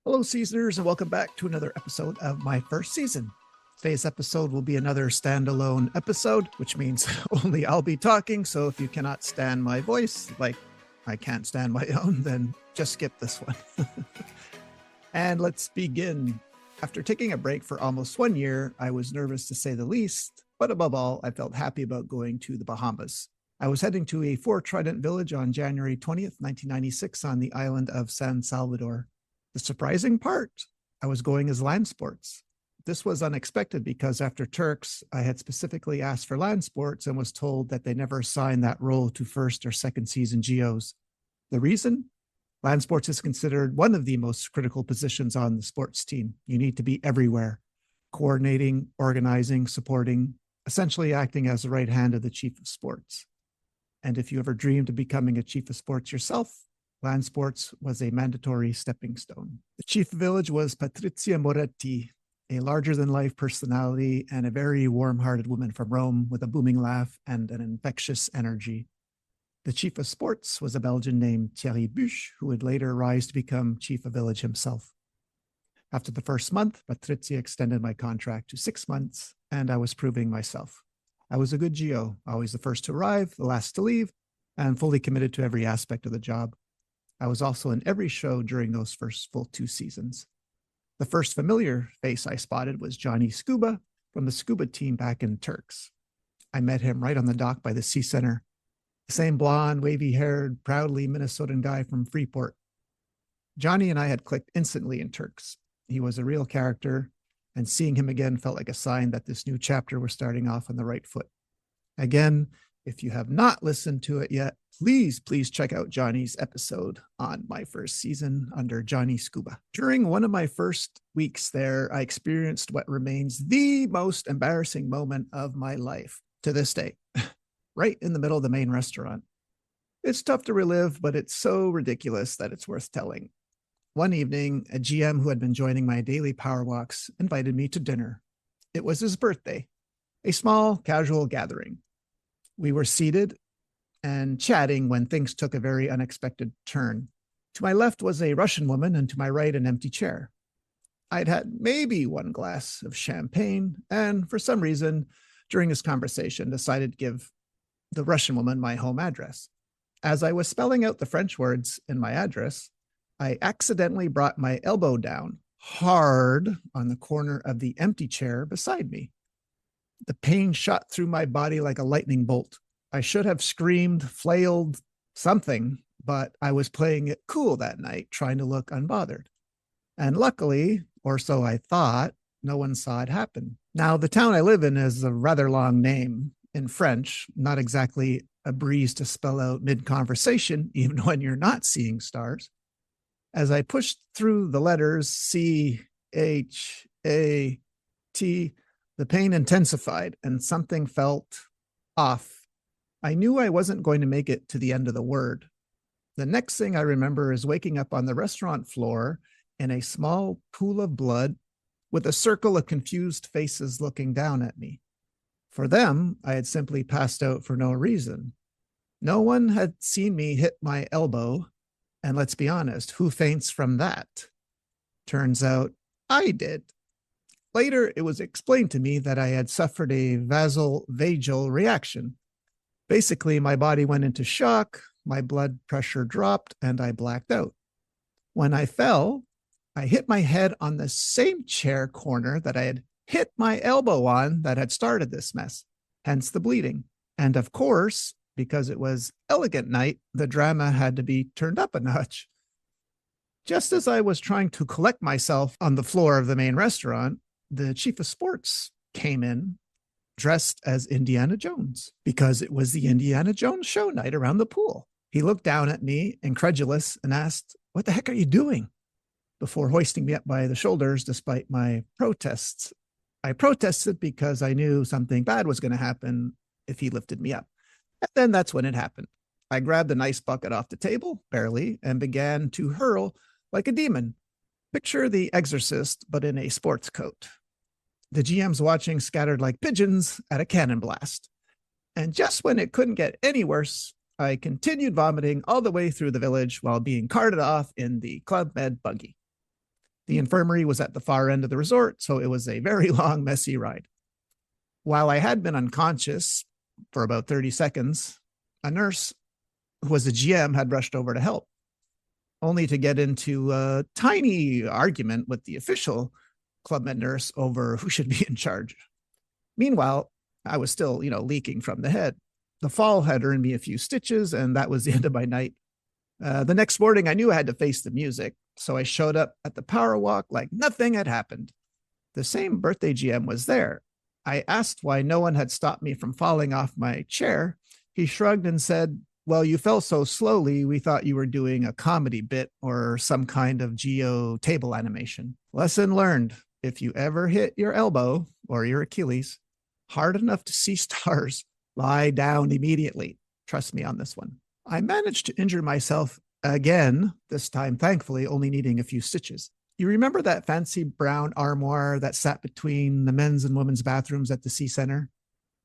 Hello, seasoners, and welcome back to another episode of my first season. Today's episode will be another standalone episode, which means only I'll be talking. So if you cannot stand my voice, like I can't stand my own, then just skip this one. And let's begin. After taking a break for almost 1 year, I was nervous to say the least, but above all, I felt happy about going to the Bahamas. I was heading to a Four Trident village on January 20th, 1996, on the island of San Salvador. The surprising part, I was going as Landsports. This was unexpected because after Turks, I had specifically asked for Landsports and was told that they never assigned that role to first or second season G.O.s. The reason? Landsports is considered one of the most critical positions on the sports team. You need to be everywhere, coordinating, organizing, supporting, essentially acting as the right hand of the chief of sports. And if you ever dreamed of becoming a chief of sports yourself, Landsports was a mandatory stepping stone. The chief of village was Patrizia Moretti, a larger-than-life personality and a very warm-hearted woman from Rome with a booming laugh and an infectious energy. The chief of sports was a Belgian named Thierry Buch, who would later rise to become chief of village himself. After the first month, Patrizia extended my contract to 6 months, and I was proving myself. I was a good G.O., always the first to arrive, the last to leave, and fully committed to every aspect of the job. I was also in every show during those first full 2 seasons. The first familiar face I spotted was Johnny Scuba from the scuba team back in Turks. I met him right on the dock by the Sea Center. The same blonde, wavy-haired, proudly Minnesotan guy from Freeport. Johnny and I had clicked instantly in Turks. He was a real character, and seeing him again felt like a sign that this new chapter was starting off on the right foot. Again, if you have not listened to it yet, please check out Johnny's episode on my first season under Johnny Scuba. During one of my first weeks there, I experienced what remains the most embarrassing moment of my life to this day, right in the middle of the main restaurant. It's tough to relive, but it's so ridiculous that it's worth telling. One evening, a GM who had been joining my daily power walks invited me to dinner. It was his birthday, a small, casual gathering. We were seated and chatting when things took a very unexpected turn. To my left was a Russian woman, and to my right, an empty chair. I'd had maybe one glass of champagne, and for some reason, during this conversation, decided to give the Russian woman my home address. As I was spelling out the French words in my address, I accidentally brought my elbow down hard on the corner of the empty chair beside me. The pain shot through my body like a lightning bolt. I should have screamed, flailed, something, but I was playing it cool that night, trying to look unbothered. And luckily, or so I thought, no one saw it happen. Now, the town I live in is a rather long name in French, not exactly a breeze to spell out mid-conversation, even when you're not seeing stars. As I pushed through the letters C, H, A, T, the pain intensified and something felt off. I knew I wasn't going to make it to the end of the word. The next thing I remember is waking up on the restaurant floor in a small pool of blood with a circle of confused faces looking down at me. For them, I had simply passed out for no reason. No one had seen me hit my elbow, and let's be honest, who faints from that? Turns out I did. Later, it was explained to me that I had suffered a vasovagal reaction. Basically, my body went into shock, my blood pressure dropped, and I blacked out. When I fell, I hit my head on the same chair corner that I had hit my elbow on that had started this mess, hence the bleeding. And of course, because it was elegant night, the drama had to be turned up a notch. Just as I was trying to collect myself on the floor of the main restaurant, the chief of sports came in dressed as Indiana Jones because it was the Indiana Jones show night around the pool. He looked down at me, incredulous, and asked, "What the heck are you doing?" before hoisting me up by the shoulders despite my protests. I protested because I knew something bad was going to happen if he lifted me up. And then that's when it happened. I grabbed an ice bucket off the table, barely, and began to hurl like a demon. Picture The Exorcist, but in a sports coat. The GMs watching scattered like pigeons at a cannon blast. And just when it couldn't get any worse, I continued vomiting all the way through the village while being carted off in the Club Med buggy. The infirmary was at the far end of the resort, so it was a very long, messy ride. While I had been unconscious for about 30 seconds, a nurse who was a GM had rushed over to help, only to get into a tiny argument with the official Club Med nurse over who should be in charge. Meanwhile, I was still, leaking from the head. The fall had earned me a few stitches, and that was the end of my night. The next morning, I knew I had to face the music, so I showed up at the power walk like nothing had happened. The same birthday GM was there. I asked why no one had stopped me from falling off my chair. He shrugged and said, "Well, you fell so slowly, we thought you were doing a comedy bit or some kind of G.O. table animation." Lesson learned: if you ever hit your elbow or your Achilles hard enough to see stars, lie down immediately. Trust me on this one. I managed to injure myself again, this time, thankfully, only needing a few stitches. You remember that fancy brown armoire that sat between the men's and women's bathrooms at the C Center?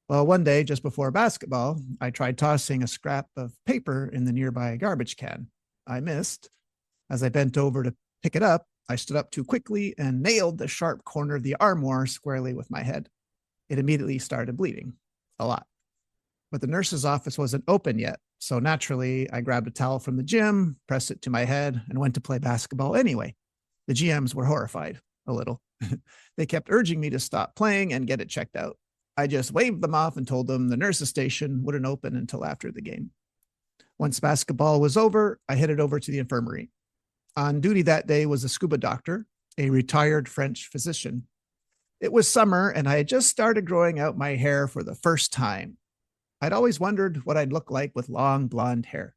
Well, one day, just before basketball, I tried tossing a scrap of paper in the nearby garbage can. I missed. As I bent over to pick it up, I stood up too quickly and nailed the sharp corner of the armoire squarely with my head. It immediately started bleeding, a lot. But the nurse's office wasn't open yet, so naturally, I grabbed a towel from the gym, pressed it to my head, and went to play basketball anyway. The GMs were horrified, a little. They kept urging me to stop playing and get it checked out. I just waved them off and told them the nurse's station wouldn't open until after the game. Once basketball was over, I headed over to the infirmary. On duty that day was a scuba doctor, a retired French physician. It was summer, and I had just started growing out my hair for the first time. I'd always wondered what I'd look like with long blonde hair.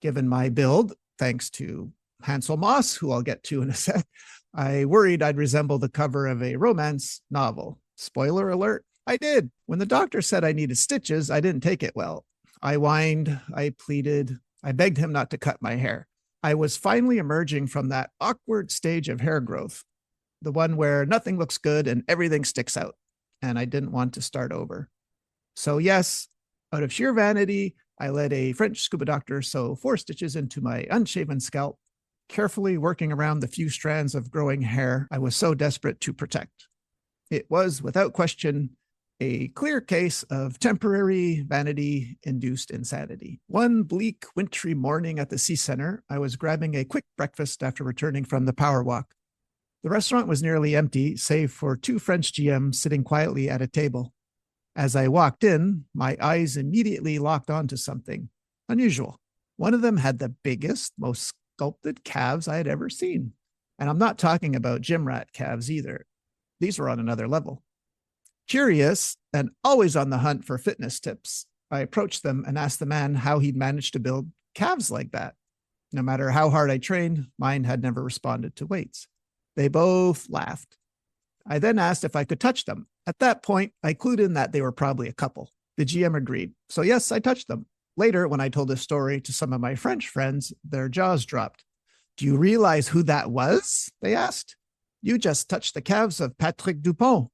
Given my build, thanks to Hansel Moss, who I'll get to in a sec, I worried I'd resemble the cover of a romance novel. Spoiler alert, I did. When the doctor said I needed stitches, I didn't take it well. I whined, I pleaded, I begged him not to cut my hair. I was finally emerging from that awkward stage of hair growth, the one where nothing looks good and everything sticks out, and I didn't want to start over. So yes, out of sheer vanity, I let a French scuba doctor sew 4 stitches into my unshaven scalp, carefully working around the few strands of growing hair I was so desperate to protect. It was, without question, a clear case of temporary vanity-induced insanity. One bleak, wintry morning at the Sea Center, I was grabbing a quick breakfast after returning from the power walk. The restaurant was nearly empty, save for 2 French GMs sitting quietly at a table. As I walked in, my eyes immediately locked onto something unusual. One of them had the biggest, most sculpted calves I had ever seen. And I'm not talking about gym rat calves either. These were on another level. Curious and always on the hunt for fitness tips, I approached them and asked the man how he'd managed to build calves like that. No matter how hard I trained, mine had never responded to weights. They both laughed. I then asked if I could touch them. At that point, I clued in that they were probably a couple. The GM agreed. So yes, I touched them. Later, when I told this story to some of my French friends, their jaws dropped. "Do you realize who that was?" they asked. "You just touched the calves of Patrick Dupont."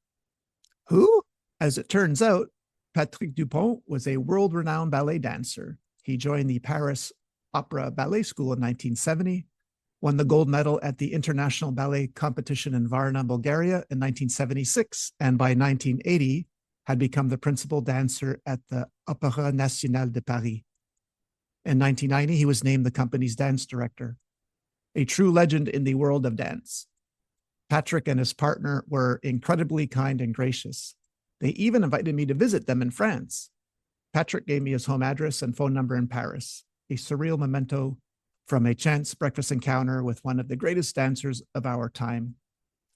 Who? As it turns out, Patrick Dupont was a world-renowned ballet dancer. He joined the Paris Opera Ballet School in 1970, won the gold medal at the International Ballet Competition in Varna, Bulgaria in 1976, and by 1980 had become the principal dancer at the Opéra National de Paris. In 1990, he was named the company's dance director, a true legend in the world of dance. Patrick and his partner were incredibly kind and gracious. They even invited me to visit them in France. Patrick gave me his home address and phone number in Paris, a surreal memento from a chance breakfast encounter with one of the greatest dancers of our time.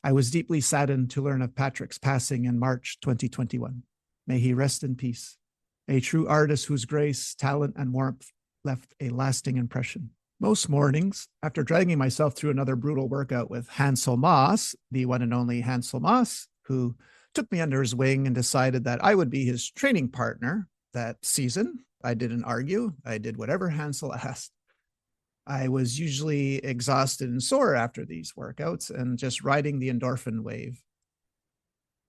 I was deeply saddened to learn of Patrick's passing in March 2021. May he rest in peace. A true artist whose grace, talent, and warmth left a lasting impression. Most mornings, after dragging myself through another brutal workout with Hansel Moss, the one and only Hansel Moss, who took me under his wing and decided that I would be his training partner that season, I didn't argue. I did whatever Hansel asked. I was usually exhausted and sore after these workouts and just riding the endorphin wave.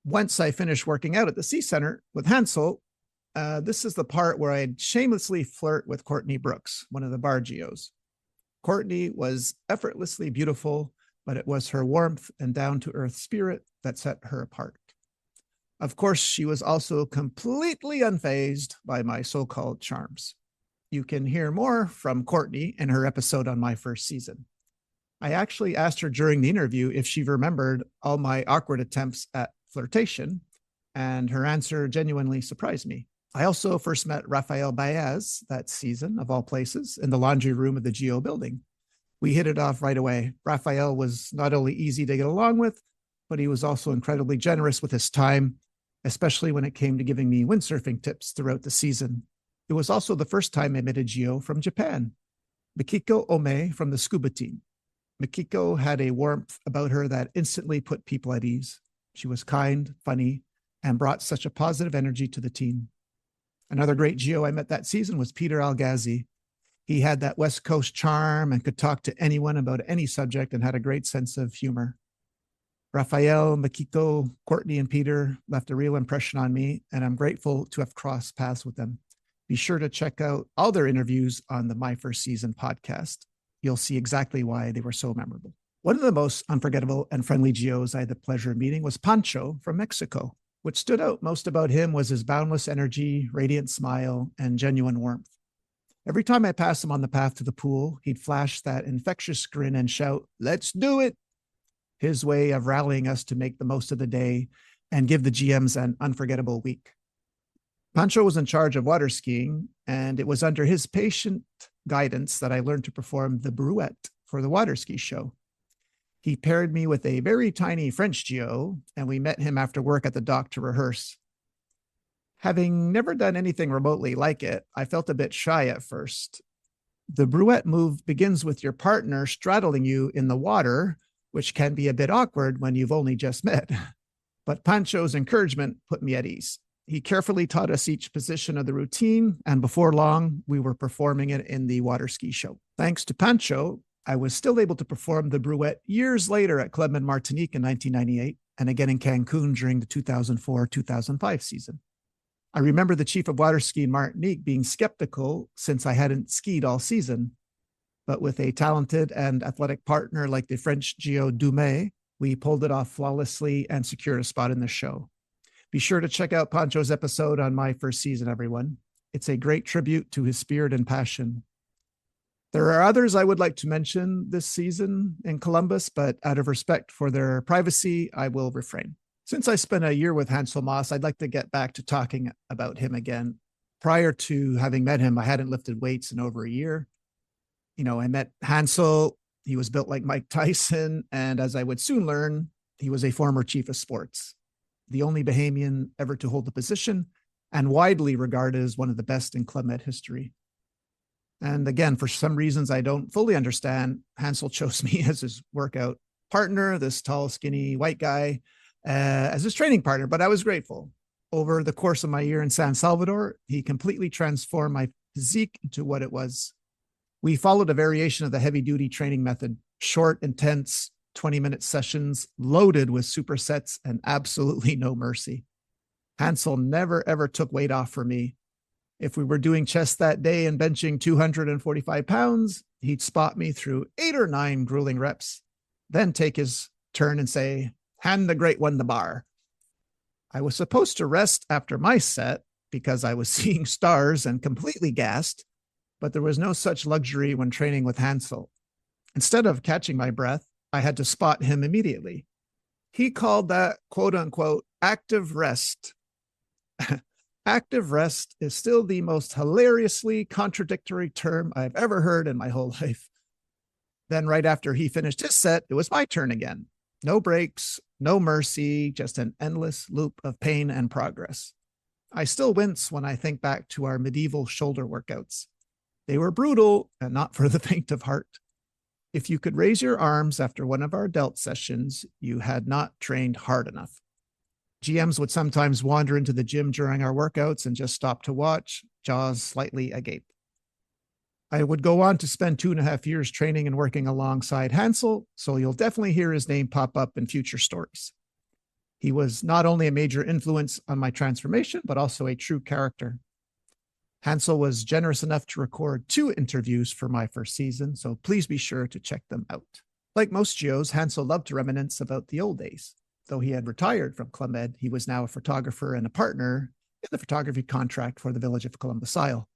Once I finished working out at the Sea Center with Hansel, this is the part where I'd shamelessly flirt with Courtney Brooks, one of the bar G.O.s. Courtney was effortlessly beautiful, but it was her warmth and down-to-earth spirit that set her apart. Of course, she was also completely unfazed by my so-called charms. You can hear more from Courtney in her episode on my first season. I actually asked her during the interview if she remembered all my awkward attempts at flirtation, and her answer genuinely surprised me. I also first met Rafael Baez that season, of all places, in the laundry room of the G.O. building. We hit it off right away. Rafael was not only easy to get along with, but he was also incredibly generous with his time, especially when it came to giving me windsurfing tips throughout the season. It was also the first time I met a G.O. from Japan, Mikiko Ome from the scuba team. Mikiko had a warmth about her that instantly put people at ease. She was kind, funny, and brought such a positive energy to the team. Another great G.O. I met that season was Peter Algazi. He had that West Coast charm and could talk to anyone about any subject and had a great sense of humor. Rafael, Mikiko, Courtney, and Peter left a real impression on me, and I'm grateful to have crossed paths with them. Be sure to check out all their interviews on the My First Season podcast. You'll see exactly why they were so memorable. One of the most unforgettable and friendly G.O.s I had the pleasure of meeting was Pancho from Mexico. What stood out most about him was his boundless energy, radiant smile, and genuine warmth. Every time I passed him on the path to the pool, he'd flash that infectious grin and shout, "Let's do it!" His way of rallying us to make the most of the day and give the GMs an unforgettable week. Pancho was in charge of water skiing, and it was under his patient guidance that I learned to perform the brouette for the water ski show. He paired me with a very tiny French G.O., and we met him after work at the dock to rehearse. Having never done anything remotely like it, I felt a bit shy at first. The brouette move begins with your partner straddling you in the water, which can be a bit awkward when you've only just met. But Pancho's encouragement put me at ease. He carefully taught us each position of the routine, and before long, we were performing it in the water ski show. Thanks to Pancho, I was still able to perform the brouette years later at Club in Martinique in 1998, and again in Cancun during the 2004-2005 season. I remember the chief of water ski in Martinique being skeptical since I hadn't skied all season, but with a talented and athletic partner like the French G.O. Dumais, we pulled it off flawlessly and secured a spot in the show. Be sure to check out Pancho's episode on My First Season, everyone. It's a great tribute to his spirit and passion. There are others I would like to mention this season in Columbus, but out of respect for their privacy, I will refrain. Since I spent a year with Hansel Moss, I'd like to get back to talking about him again. Prior to having met him, I hadn't lifted weights in over a year. I met Hansel. He was built like Mike Tyson, and as I would soon learn, he was a former chief of sports, the only Bahamian ever to hold the position, and widely regarded as one of the best in Club Med history. And again, for some reasons I don't fully understand, Hansel chose me as his workout partner, this tall, skinny white guy, as his training partner, but I was grateful. Over the course of my year in San Salvador, he completely transformed my physique into what it was. We followed a variation of the heavy-duty training method, short, intense, 20-minute sessions loaded with supersets and absolutely no mercy. Hansel never, ever took weight off for me. If we were doing chest that day and benching 245 pounds, he'd spot me through 8 or 9 grueling reps, then take his turn and say, "Hand the great one the bar." I was supposed to rest after my set because I was seeing stars and completely gassed, but there was no such luxury when training with Hansel. Instead of catching my breath, I had to spot him immediately. He called that, quote unquote, active rest. Active rest is still the most hilariously contradictory term I've ever heard in my whole life. Then right after he finished his set, it was my turn again. No breaks, no mercy, just an endless loop of pain and progress. I still wince when I think back to our medieval shoulder workouts. They were brutal and not for the faint of heart. If you could raise your arms after one of our delt sessions, you had not trained hard enough. GMs would sometimes wander into the gym during our workouts and just stop to watch, jaws slightly agape. I would go on to spend 2.5 years training and working alongside Hansel, so you'll definitely hear his name pop up in future stories. He was not only a major influence on my transformation, but also a true character. Hansel was generous enough to record 2 interviews for my first season, so please be sure to check them out. Like most G.O.s, Hansel loved to reminisce about the old days. Though he had retired from Club Med, he was now a photographer and a partner in the photography contract for the village of Columbus Isle.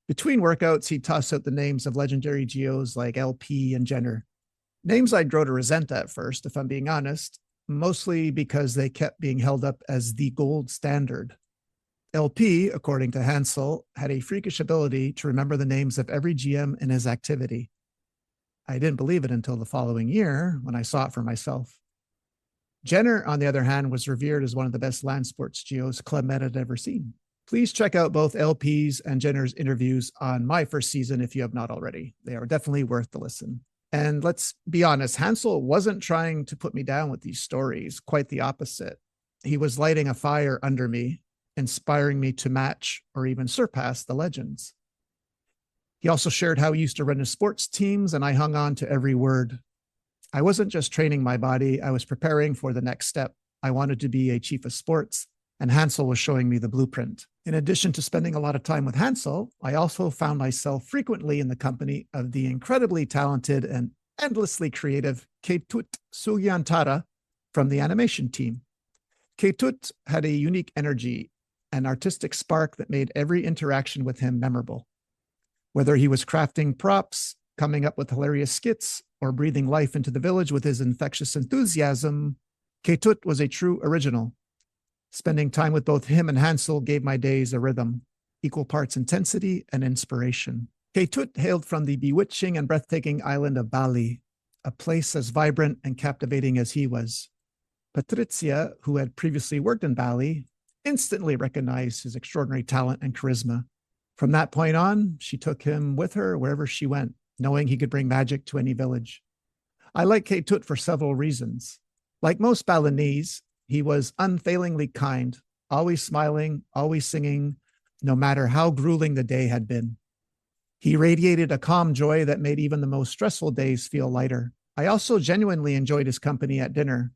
Between workouts, he'd toss out the names of legendary G.O.s like LP and Jenner. Names I'd grow to resent at first, if I'm being honest, mostly because they kept being held up as the gold standard. LP, according to Hansel, had a freakish ability to remember the names of every GM in his activity. I didn't believe it until the following year when I saw it for myself. Jenner, on the other hand, was revered as one of the best Landsports G.O.s Club Med had ever seen. Please check out both LP's and Jenner's interviews on my first season if you have not already. They are definitely worth the listen. And let's be honest, Hansel wasn't trying to put me down with these stories, quite the opposite. He was lighting a fire under me, inspiring me to match or even surpass the legends. He also shared how he used to run his sports teams, and I hung on to every word. I wasn't just training my body, I was preparing for the next step. I wanted to be a chief of sports, and Hansel was showing me the blueprint. In addition to spending a lot of time with Hansel, I also found myself frequently in the company of the incredibly talented and endlessly creative Ketut Sugyantara from the animation team. Ketut had a unique energy, an artistic spark that made every interaction with him memorable. Whether he was crafting props, coming up with hilarious skits, or breathing life into the village with his infectious enthusiasm, Ketut was a true original. Spending time with both him and Hansel gave my days a rhythm, equal parts intensity and inspiration. Ketut hailed from the bewitching and breathtaking island of Bali, a place as vibrant and captivating as he was. Patricia, who had previously worked in Bali, instantly recognized his extraordinary talent and charisma. From that point on, she took him with her wherever she went, knowing he could bring magic to any village. I like Ketut for several reasons. Like most Balinese, he was unfailingly kind, always smiling, always singing, no matter how grueling the day had been. He radiated a calm joy that made even the most stressful days feel lighter. I also genuinely enjoyed his company at dinner.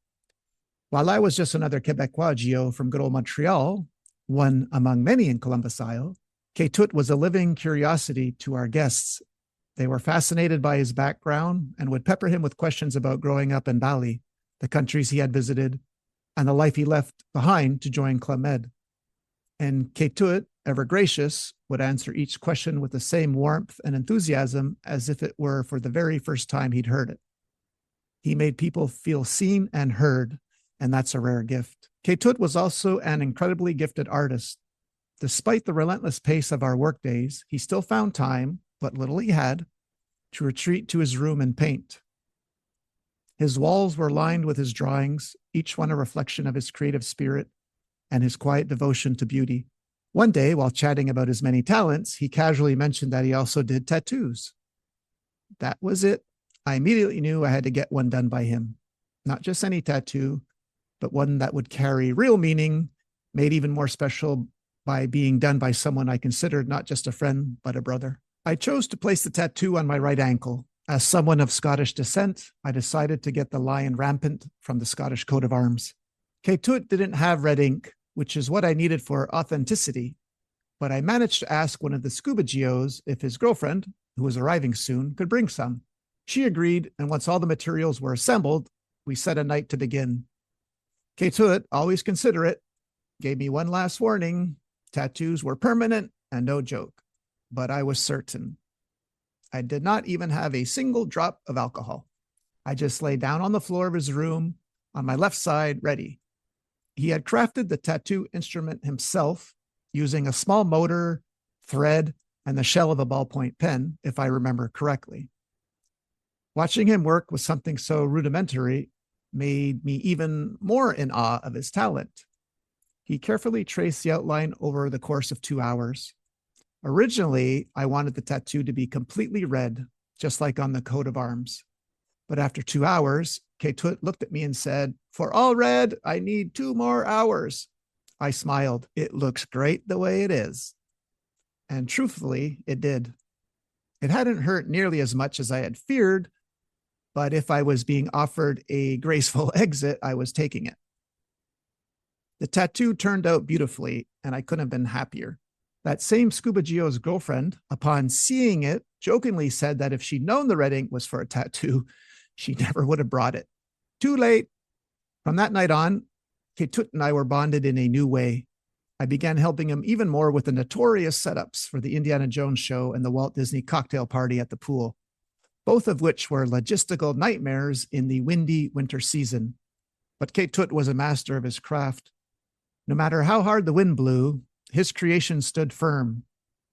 While I was just another Quebecois G.O. from good old Montreal, one among many in Columbus Isle, Ketut was a living curiosity to our guests. They were fascinated by his background and would pepper him with questions about growing up in Bali, the countries he had visited, and the life he left behind to join Club Med. And Ketut, ever gracious, would answer each question with the same warmth and enthusiasm as if it were for the very first time he'd heard it. He made people feel seen and heard, and that's a rare gift. Ketut was also an incredibly gifted artist. Despite the relentless pace of our workdays, he still found time, what little he had, to retreat to his room and paint. His walls were lined with his drawings, each one a reflection of his creative spirit and his quiet devotion to beauty. One day, while chatting about his many talents, he casually mentioned that he also did tattoos. That was it. I immediately knew I had to get one done by him. Not just any tattoo, but one that would carry real meaning, made even more special by being done by someone I considered not just a friend, but a brother. I chose to place the tattoo on my right ankle. As someone of Scottish descent, I decided to get the lion rampant from the Scottish coat of arms. Ketut didn't have red ink, which is what I needed for authenticity, but I managed to ask one of the scuba G.O.s if his girlfriend, who was arriving soon, could bring some. She agreed, and once all the materials were assembled, we set a night to begin. Ketut, always considerate, gave me one last warning. Tattoos were permanent and no joke, but I was certain. I did not even have a single drop of alcohol. I just lay down on the floor of his room on my left side, ready. He had crafted the tattoo instrument himself using a small motor, thread, and the shell of a ballpoint pen, if I remember correctly. Watching him work with something so rudimentary made me even more in awe of his talent. He carefully traced the outline over the course of 2 hours. Originally, I wanted the tattoo to be completely red, just like on the coat of arms. But after 2 hours, Ketut looked at me and said, "For all red, I need 2 more hours." I smiled. It looks great the way it is. And truthfully, it did. It hadn't hurt nearly as much as I had feared, but if I was being offered a graceful exit, I was taking it. The tattoo turned out beautifully, and I couldn't have been happier. That same scuba G.O.'s girlfriend, upon seeing it, jokingly said that if she'd known the red ink was for a tattoo, She never would have brought it. Too late. From that night on, Ketut and I were bonded in a new way. I began helping him even more with the notorious setups for the Indiana Jones show and the Walt Disney cocktail party at the pool, both of which were logistical nightmares in the windy winter season. But Ketut was a master of his craft. No matter how hard the wind blew, his creation stood firm.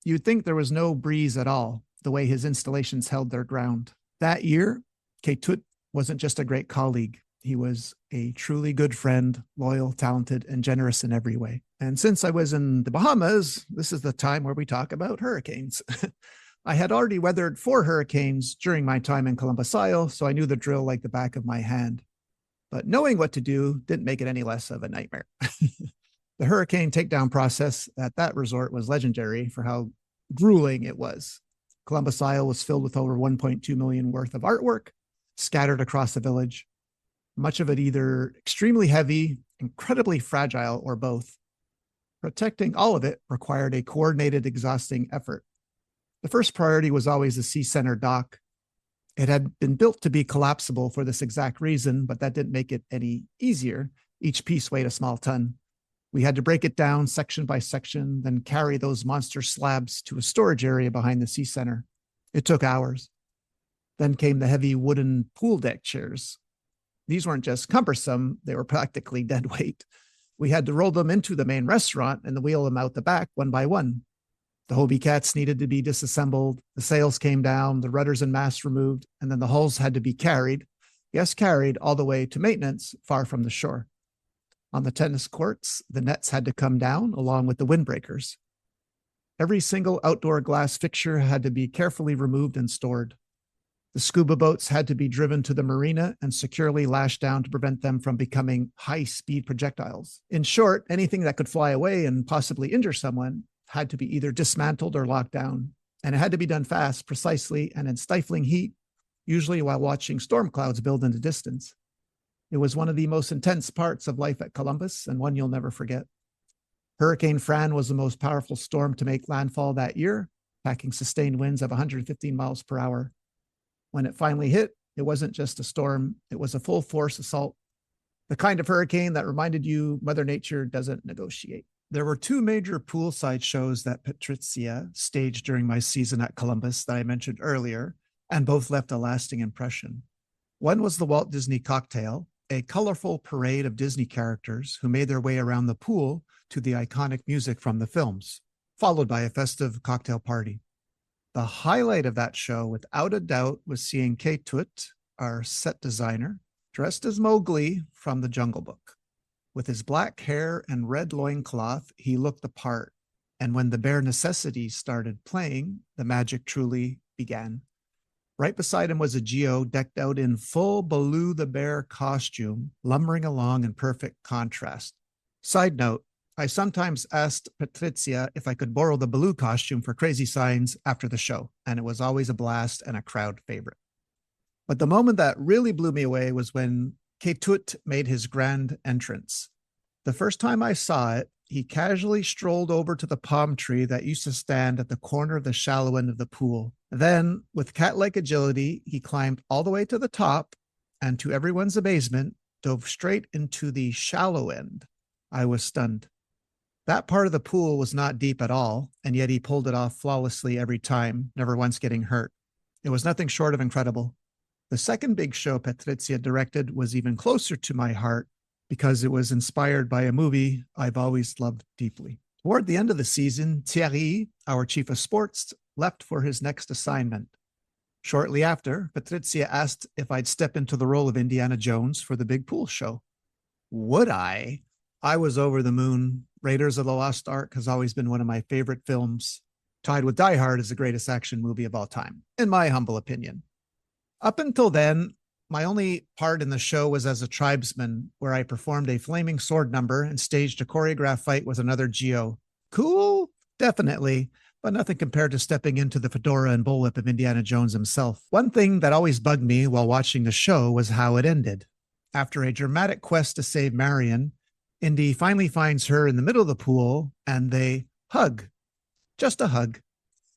You'd think there was no breeze at all, the way his installations held their ground. That year, Ketut wasn't just a great colleague. He was a truly good friend, loyal, talented, and generous in every way. And since I was in the Bahamas, this is the time where we talk about hurricanes. I had already weathered 4 hurricanes during my time in Columbus, Ohio, so I knew the drill like the back of my hand. But knowing what to do didn't make it any less of a nightmare. The hurricane takedown process at that resort was legendary for how grueling it was. Columbus, Ohio was filled with over 1.2 million worth of artwork scattered across the village, much of it either extremely heavy, incredibly fragile, or both. Protecting all of it required a coordinated, exhausting effort. The first priority was always the Sea Center dock. It had been built to be collapsible for this exact reason, but that didn't make it any easier. Each piece weighed a small ton. We had to break it down section by section, then carry those monster slabs to a storage area behind the Sea Center. It took hours. Then came the heavy wooden pool deck chairs. These weren't just cumbersome, they were practically dead weight. We had to roll them into the main restaurant and wheel them out the back one by one. The Hobie cats needed to be disassembled, the sails came down, the rudders and masts removed, and then the hulls had to be carried, yes, carried all the way to maintenance far from the shore. On the tennis courts, the nets had to come down along with the windbreakers. Every single outdoor glass fixture had to be carefully removed and stored. The scuba boats had to be driven to the marina and securely lashed down to prevent them from becoming high-speed projectiles. In short, anything that could fly away and possibly injure someone had to be either dismantled or locked down. And it had to be done fast, precisely, and in stifling heat, usually while watching storm clouds build in the distance. It was one of the most intense parts of life at Columbus, and one you'll never forget. Hurricane Fran was the most powerful storm to make landfall that year, packing sustained winds of 115 miles per hour. When it finally hit, it wasn't just a storm, it was a full-force assault, the kind of hurricane that reminded you Mother Nature doesn't negotiate. There were 2 major poolside shows that Patrizia staged during my season at Columbus that I mentioned earlier, and both left a lasting impression. One was the Walt Disney Cocktail, a colorful parade of Disney characters who made their way around the pool to the iconic music from the films, followed by a festive cocktail party. The highlight of that show, without a doubt, was seeing Ketut, our set designer, dressed as Mowgli from the Jungle Book. With his black hair and red loincloth, he looked the part, and when the bare necessities started playing, the magic truly began. Right beside him was a G.O. decked out in full Baloo the Bear costume, lumbering along in perfect contrast. Side note, I sometimes asked Patrizia if I could borrow the Baloo costume for Crazy Signs after the show, and it was always a blast and a crowd favorite. But the moment that really blew me away was when Ketut made his grand entrance. The first time I saw it, he casually strolled over to the palm tree that used to stand at the corner of the shallow end of the pool. Then, with cat-like agility, he climbed all the way to the top and, to everyone's amazement, dove straight into the shallow end. I was stunned. That part of the pool was not deep at all, and yet he pulled it off flawlessly every time, never once getting hurt. It was nothing short of incredible. The second big show Patrizia directed was even closer to my heart because it was inspired by a movie I've always loved deeply. Toward the end of the season, Thierry, our chief of sports, left for his next assignment. Shortly after, Patrizia asked if I'd step into the role of Indiana Jones for the big pool show. Would I? I was over the moon. Raiders of the Lost Ark has always been one of my favorite films, tied with Die Hard as the greatest action movie of all time, in my humble opinion. Up until then, my only part in the show was as a tribesman, where I performed a flaming sword number and staged a choreographed fight with another G.O. Cool? Definitely, but nothing compared to stepping into the fedora and bullwhip of Indiana Jones himself. One thing that always bugged me while watching the show was how it ended. After a dramatic quest to save Marion, Indy finally finds her in the middle of the pool and they hug. Just a hug.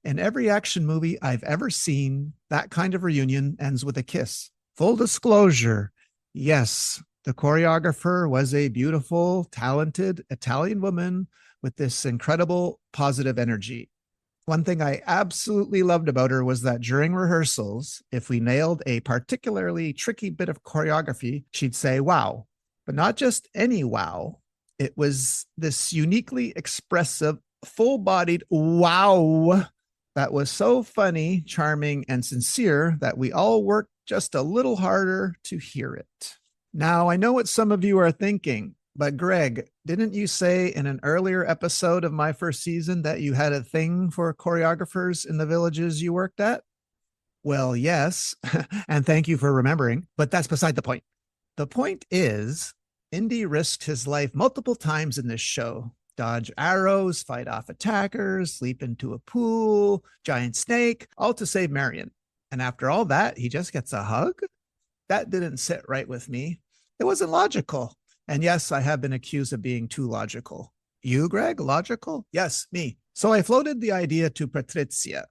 In every action movie I've ever seen, that kind of reunion ends with a kiss. Full disclosure, yes, the choreographer was a beautiful, talented Italian woman with this incredible positive energy. One thing I absolutely loved about her was that during rehearsals, if we nailed a particularly tricky bit of choreography, she'd say, wow, but not just any wow. It was this uniquely expressive, full bodied wow that was so funny, charming, and sincere that we all worked just a little harder to hear it. Now, I know what some of you are thinking, but Greg, didn't you say in an earlier episode of my first season that you had a thing for choreographers in the villages you worked at? Well, yes, and thank you for remembering, but that's beside the point. The point is, Indy risked his life multiple times in this show. Dodge arrows, fight off attackers, leap into a pool, giant snake, all to save Marion. And after all that, he just gets a hug? That didn't sit right with me. It wasn't logical. And yes, I have been accused of being too logical. You, Greg, logical? Yes, me. So I floated the idea to Patrizia.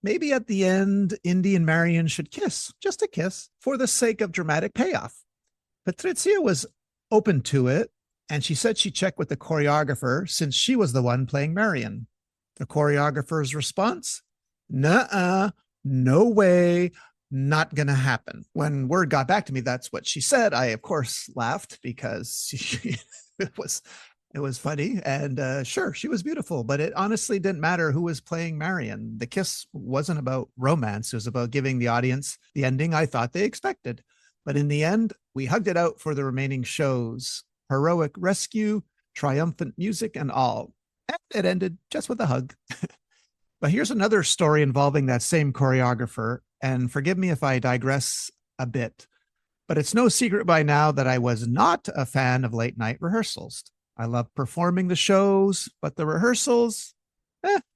Maybe at the end, Indy and Marion should kiss, just a kiss, for the sake of dramatic payoff. Patrizia was open to it, and she said she'd check with the choreographer since she was the one playing Marion. The choreographer's response? Nuh-uh, no way, not gonna happen. When word got back to me, that's what she said. I, of course, laughed because it was funny. And sure, she was beautiful, but it honestly didn't matter who was playing Marion. The kiss wasn't about romance. It was about giving the audience the ending I thought they expected. But in the end, we hugged it out for the remaining shows. Heroic rescue, triumphant music, and all. And it ended just with a hug. But here's another story involving that same choreographer. And forgive me if I digress a bit, but it's no secret by now that I was not a fan of late night rehearsals. I love performing the shows, but the rehearsals,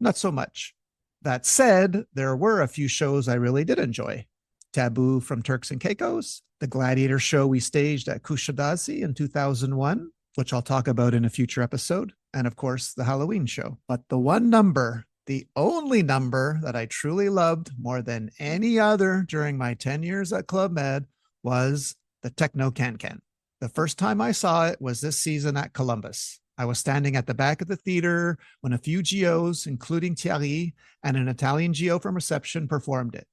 not so much. That said, there were a few shows I really did enjoy. Taboo from Turks and Caicos, the Gladiator show we staged at Kushadasi in 2001, which I'll talk about in a future episode, and of course, the Halloween show. But the one number, the only number that I truly loved more than any other during my 10 years at Club Med was the Techno Can-Can. The first time I saw it was this season at Columbus. I was standing at the back of the theater when a few G.O.s, including Thierry and an Italian G.O. from reception, performed it.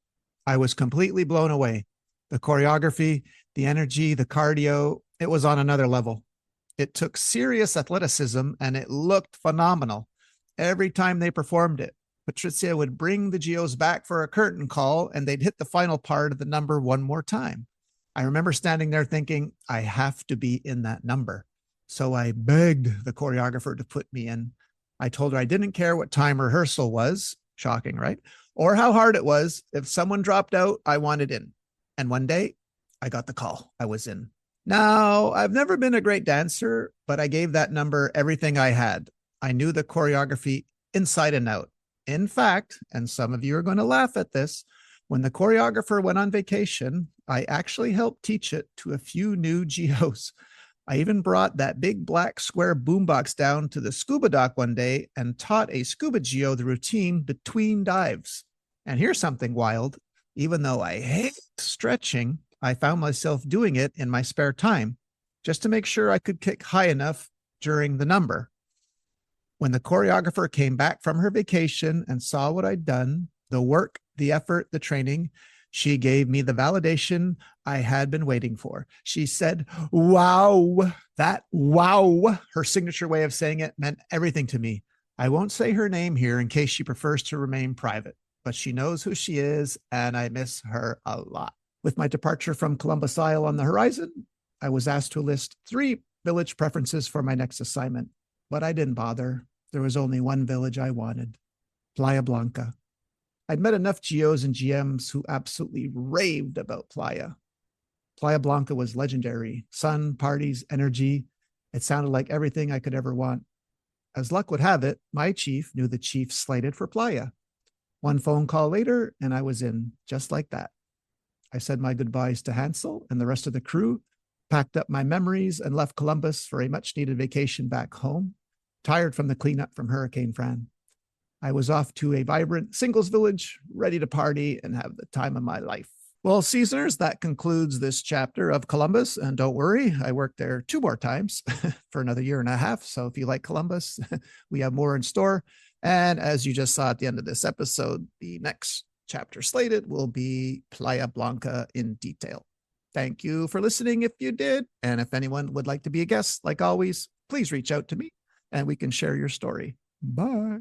I was completely blown away. The choreography, the energy, the cardio, it was on another level. It took serious athleticism and it looked phenomenal. Every time they performed it, Patrizia would bring the G.O.s back for a curtain call and they'd hit the final part of the number one more time. I remember standing there thinking, I have to be in that number. So I begged the choreographer to put me in. I told her I didn't care what time rehearsal was, shocking, right? Or how hard it was. If someone dropped out, I wanted in. And one day I got the call. I was in. Now, I've never been a great dancer, but I gave that number everything I had. I knew the choreography inside and out. In fact, and some of you are going to laugh at this, when the choreographer went on vacation, I actually helped teach it to a few new G.O.s. I even brought that big black square boombox down to the scuba dock one day and taught a scuba G.O. the routine between dives. And here's something wild. Even though I hate stretching, I found myself doing it in my spare time just to make sure I could kick high enough during the number. When the choreographer came back from her vacation and saw what I'd done, the work, the effort, the training, she gave me the validation I had been waiting for. She said, wow, that wow, her signature way of saying it meant everything to me. I won't say her name here in case she prefers to remain private, but she knows who she is and I miss her a lot. With my departure from Columbus Isle on the horizon, I was asked to list 3 village preferences for my next assignment, but I didn't bother. There was only one village I wanted, Playa Blanca. I'd met enough G.O.s and GMs who absolutely raved about Playa. Playa Blanca was legendary. Sun, parties, energy. It sounded like everything I could ever want. As luck would have it, my chief knew the chief slated for Playa. One phone call later, and I was in, just like that. I said my goodbyes to Hansel and the rest of the crew, packed up my memories, and left Columbus for a much-needed vacation back home, tired from the cleanup from Hurricane Fran. I was off to a vibrant singles village, ready to party and have the time of my life. Well, seasoners, that concludes this chapter of Columbus. And don't worry, I worked there 2 more times for another year and a half. So if you like Columbus, we have more in store. And as you just saw at the end of this episode, the next chapter slated will be Playa Blanca in detail. Thank you for listening if you did. And if anyone would like to be a guest, like always, please reach out to me and we can share your story. Bye.